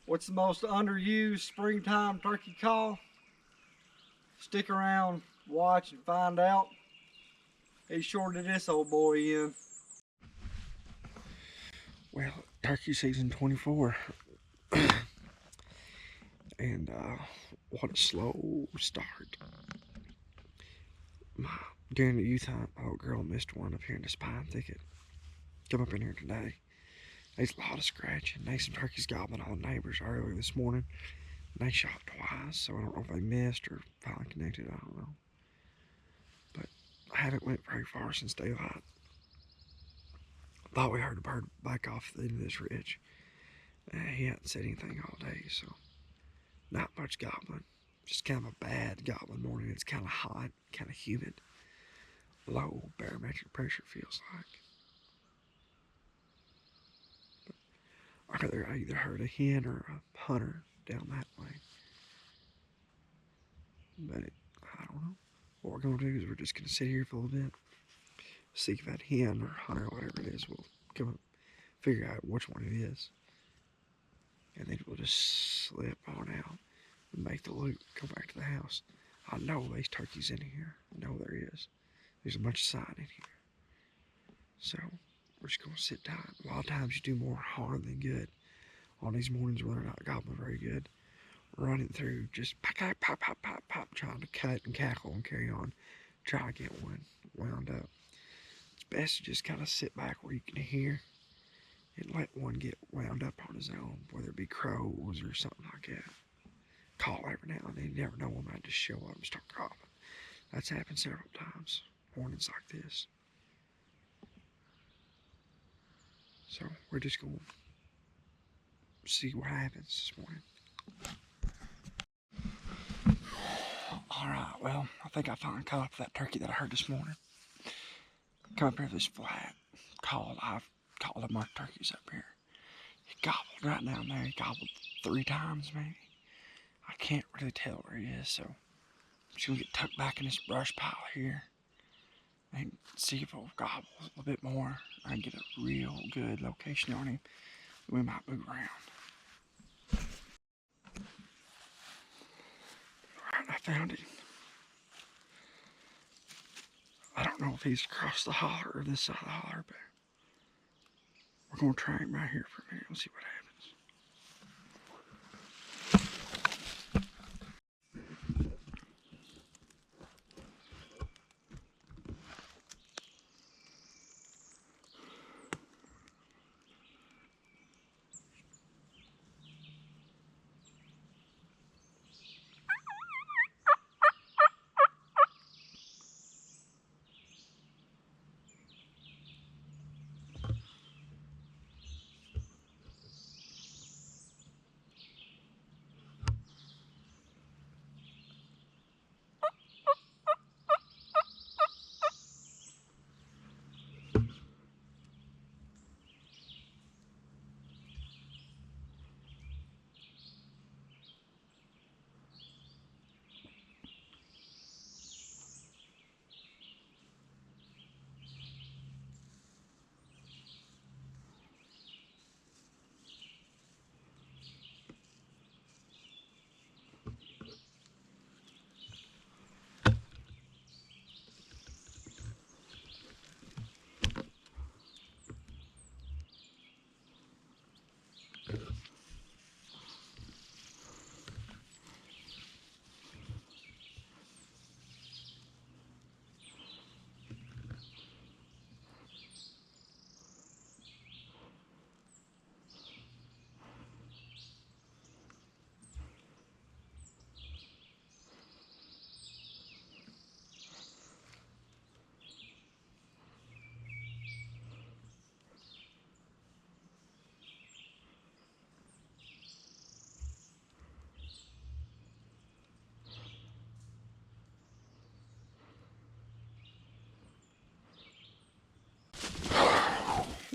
What's the most underused springtime turkey call? Stick around, watch, and find out. He shorted this old boy in. Well, turkey season 24. And what a slow start. During the youth hunt, my old girl missed one up here in this pine thicket. Come up in here today. There's a lot of scratching. There's some turkeys gobbling on neighbors earlier this morning. And they shot twice, so I don't know if they missed or finally connected. I don't know. But I haven't went very far since daylight. I thought we heard a bird back off the end of this ridge. He hadn't said anything all day, so not much gobbling. Just kind of a bad gobbling morning. It's kind of hot, kind of humid. Low barometric pressure feels like. I either heard a hen or a hunter down that way. But I don't know. What we're going to do is we're just going to sit here for a little bit. See if that hen or hunter, whatever it is, will come up, figure out which one it is. And then we'll just slip on out and make the loop, go back to the house. I know there's turkeys in here. I know there is. There's a bunch of sign in here. So we're just going to sit tight. A lot of times you do more harm than good on these mornings when they're not gobbling very good. Running through, just pop, pop, pop, pop, pop, trying to cut and cackle and carry on. Try to get one wound up. It's best to just kind of sit back where you can hear and let one get wound up on his own, whether it be crows or something like that. Call every now and then. You never know, one might just show up and start calling. That's happened several times. Mornings like this. So we're just going to see what happens this morning. Alright, well, I think I finally caught up to that turkey that I heard this morning. Come up here to this flat. I've called up my turkeys up here. He gobbled right down there. He gobbled 3 times maybe. I can't really tell where he is, so I'm just going to get tucked back in this brush pile here and see if he'll gobble a little bit more. I can get a real good location on him. We might move around. Alright, I found him. I don't know if he's across the holler or this side of the holler, but we're going to try him right here for a minute and see what happens.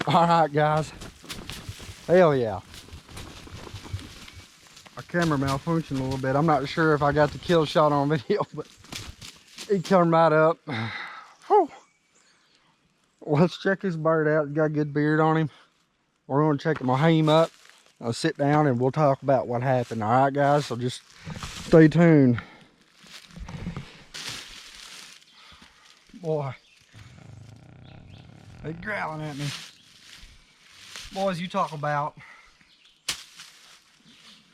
All right, guys. Hell yeah. Our camera malfunctioned a little bit. I'm not sure if I got the kill shot on video, but he come right up. Whew. Well, let's check this bird out. He's got a good beard on him. We're going to check him. I'll hang him up I'll sit down and we'll talk about what happened. All right, guys, so just stay tuned. Boy, they're growling at me. Boys, you talk about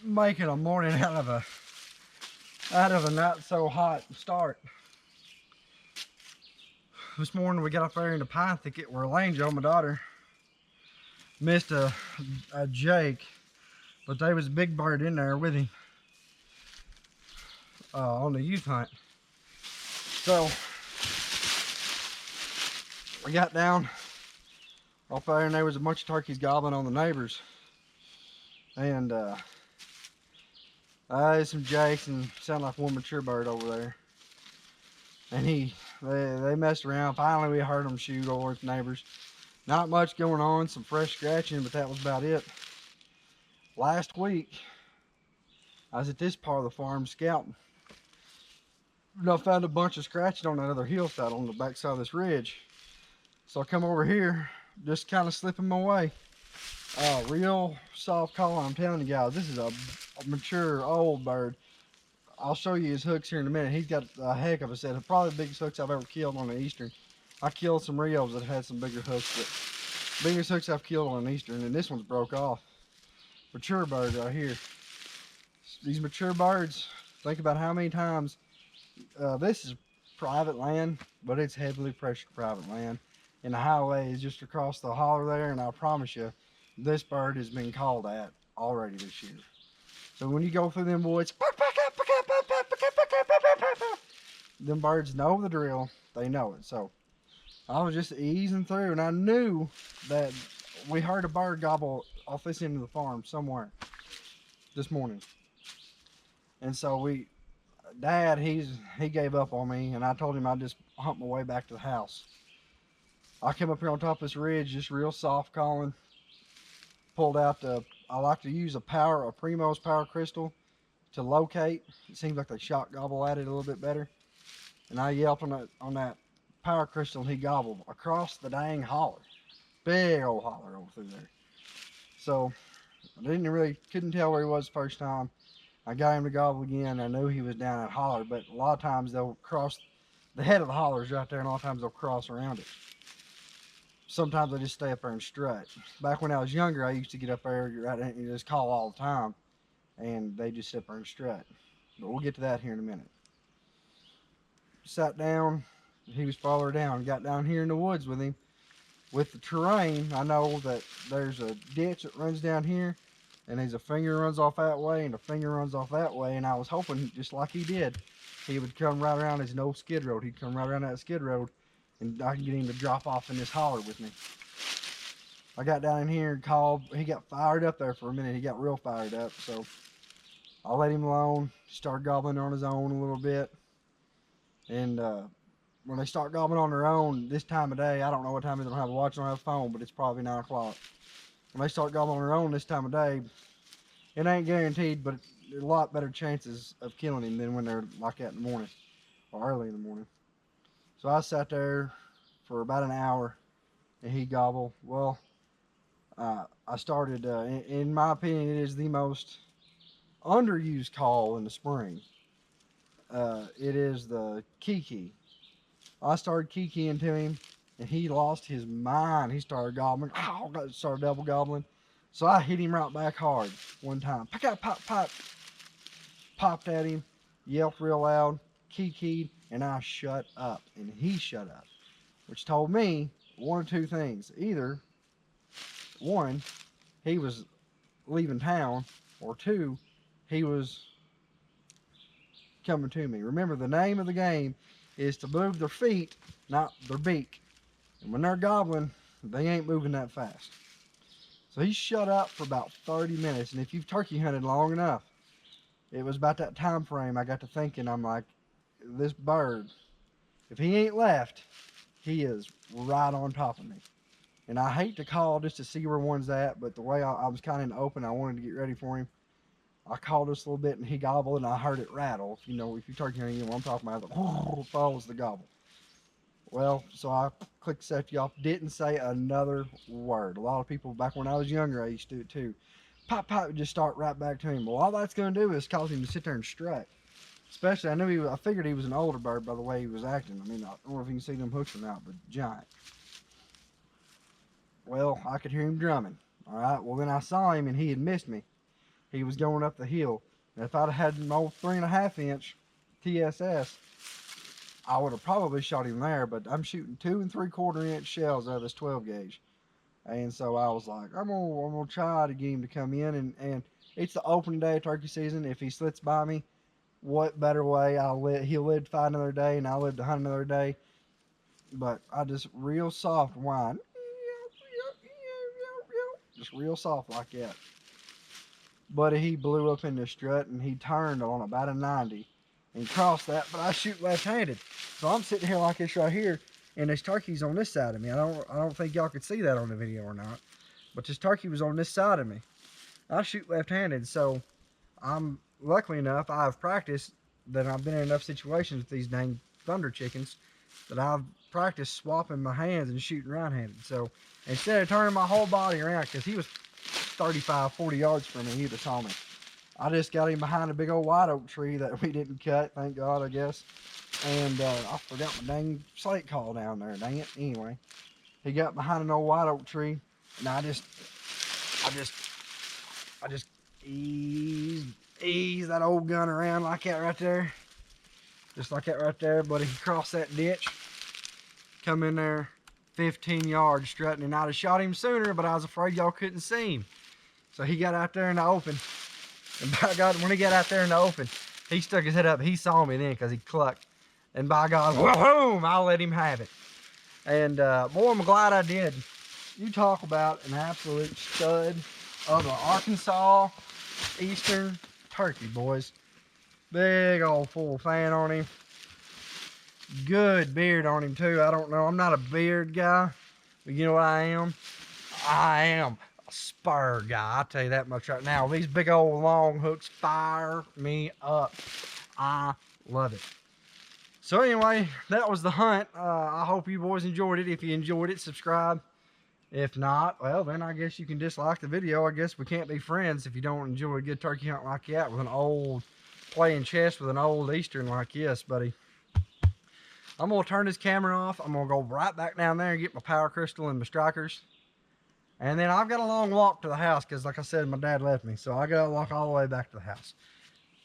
making a morning out of a not so hot start. This morning we got up there in the pine thicket where Angel, my daughter, missed a Jake, but there was a big bird in there with him on the youth hunt. So we got down up there and there was a bunch of turkeys gobbling on the neighbors. And I had some jakes and sounded like one mature bird over there. And they messed around. Finally we heard them shoot over at the neighbors. Not much going on, some fresh scratching, but that was about it. Last week, I was at this part of the farm scouting. And I found a bunch of scratching on that other hillside on the backside of this ridge. So I come over here, just kind of slipping my way. Real soft collar, I'm telling you guys. This is a mature old bird. I'll show you his hooks here in a minute. He's got a heck of a set. Probably the biggest hooks I've ever killed on an eastern. I killed some Rios that had some bigger hooks, but biggest hooks I've killed on an eastern, and this one's broke off. Mature bird right here. These mature birds, think about how many times, this is private land, but it's heavily pressured private land. And the highway is just across the holler there, and I promise you, this bird has been called at already this year. So when you go through them woods, them birds know the drill, they know it. So I was just easing through, and I knew that we heard a bird gobble off this end of the farm somewhere this morning. And so Dad, he gave up on me, and I told him I'd just hump my way back to the house. I came up here on top of this ridge, just real soft calling. Pulled out I like to use a Primo's power crystal to locate. It seems like they shot gobble at it a little bit better. And I yelped on that power crystal, and he gobbled across the dang holler. Big old holler over through there. So I couldn't tell where he was the first time. I got him to gobble again. I knew he was down that holler, but a lot of times they'll cross the head of the holler is right there, and a lot of times they'll cross around it. Sometimes I just stay up there and strut. Back when I was younger, I used to get up there and just call all the time, and they just sit there and strut. But we'll get to that here in a minute. Sat down, he was farther down, got down here in the woods with him. With the terrain, I know that there's a ditch that runs down here, and there's a finger runs off that way, and a finger runs off that way, and I was hoping, just like he did, he would come right around his old skid road. He'd come right around that skid road, and I can get him to drop off in this holler with me. I got down in here and called. He got fired up there for a minute. He got real fired up, so I let him alone. Started gobbling on his own a little bit. And when they start gobbling on their own this time of day, I don't know what time they don't have a watch, don't have a phone, but it's probably 9 o'clock. When they start gobbling on their own this time of day, it ain't guaranteed, but a lot better chances of killing him than when they're like that in the morning or early in the morning. So I sat there for about an hour, and he gobbled. Well, I started, in my opinion, it is the most underused call in the spring. It is the kiki. I started kikiing to him, and he lost his mind. He started gobbling, started double gobbling. So I hit him right back hard one time. Pop, popped at him, yelped real loud, kikied, and I shut up, and he shut up, which told me one or two things. Either, one, he was leaving town, or two, he was coming to me. Remember, the name of the game is to move their feet, not their beak. And when they're gobbling, they ain't moving that fast. So he shut up for about 30 minutes, and if you've turkey hunted long enough, it was about that time frame I got to thinking, I'm like, this bird, if he ain't left, he is right on top of me. And I hate to call just to see where one's at, but the way I was kind of in the open, I wanted to get ready for him. I called just a little bit, and he gobbled, and I heard it rattle. If you turkey hunting, you know what I'm talking about. It follows the gobble. Well, so I clicked safety off, didn't say another word. A lot of people, back when I was younger, I used to do it too. pop, pop, just start right back to him. Well, all that's going to do is cause him to sit there and strut. Especially, I figured he was an older bird by the way he was acting. I mean, I don't know if you can see them hooks or not, but giant. Well, I could hear him drumming. All right. Well, then I saw him and he had missed me. He was going up the hill. And if I'd had an old 3.5 inch TSS, I would have probably shot him there. But I'm shooting 2 3/4 inch shells out of this 12 gauge. And so I was like, I'm gonna try to get him to come in, and it's the opening day of turkey season. If he slits by me, what better way? He'll live to fight another day, and I'll live to hunt another day. But I just real soft whine, just real soft like that. But he blew up in the strut, and he turned on about a 90 and crossed that. But I shoot left-handed, so I'm sitting here like this right here. And this turkey's on this side of me. I don't think y'all could see that on the video or not. But this turkey was on this side of me. I shoot left-handed, so I'm luckily enough, I've practiced that I've been in enough situations with these dang thunder chickens that I've practiced swapping my hands and shooting right-handed. So instead of turning my whole body around, because he was 35, 40 yards from me, he'd have saw me. I just got him behind a big old white oak tree that we didn't cut, thank God, I guess. And I forgot my dang slate call down there, dang it. Anyway, he got behind an old white oak tree, and I just ease that old gun around like that right there. Just like that right there, but he crossed that ditch, come in there 15 yards strutting, and I'd have shot him sooner, but I was afraid y'all couldn't see him. So he got out there in the open, and by God, when he got out there in the open, he stuck his head up. He saw me then because he clucked. And by God, boom, I let him have it. And boy, I'm glad I did. You talk about an absolute stud of an Arkansas Eastern turkey, boys. Big old full fan on him. Good beard on him too. I don't know, I'm not a beard guy, but you know what I am? I am a spur guy. I'll tell you that much right now. These big old long hooks fire me up. I love it. So anyway, that was the hunt. I hope you boys enjoyed it. If you enjoyed it, subscribe. If not, well, then I guess you can dislike the video. I guess we can't be friends if you don't enjoy a good turkey hunt like that with an old, playing chess with an old Eastern like this, buddy. I'm going to turn this camera off. I'm going to go right back down there and get my power crystal and my strikers. And then I've got a long walk to the house because, like I said, my dad left me. So I got to walk all the way back to the house.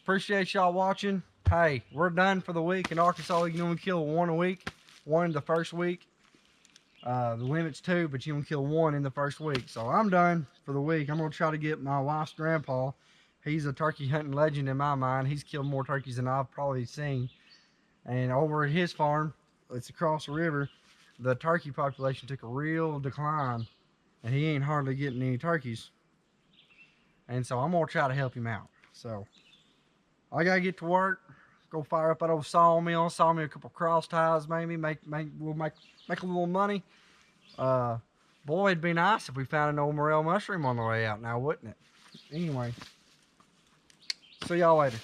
Appreciate y'all watching. Hey, we're done for the week. In Arkansas, you can only kill one a week. One the first week. The limit's 2, but you can kill 1 in the first week. So I'm done for the week. I'm going to try to get my wife's grandpa. He's a turkey hunting legend in my mind. He's killed more turkeys than I've probably seen. And over at his farm, it's across the river, the turkey population took a real decline. And he ain't hardly getting any turkeys. And so I'm going to try to help him out. So I got to get to work. Go fire up that old sawmill a couple cross ties maybe. We'll make a little money. Boy, it'd be nice if we found an old morel mushroom on the way out now, wouldn't it? Anyway, see y'all later.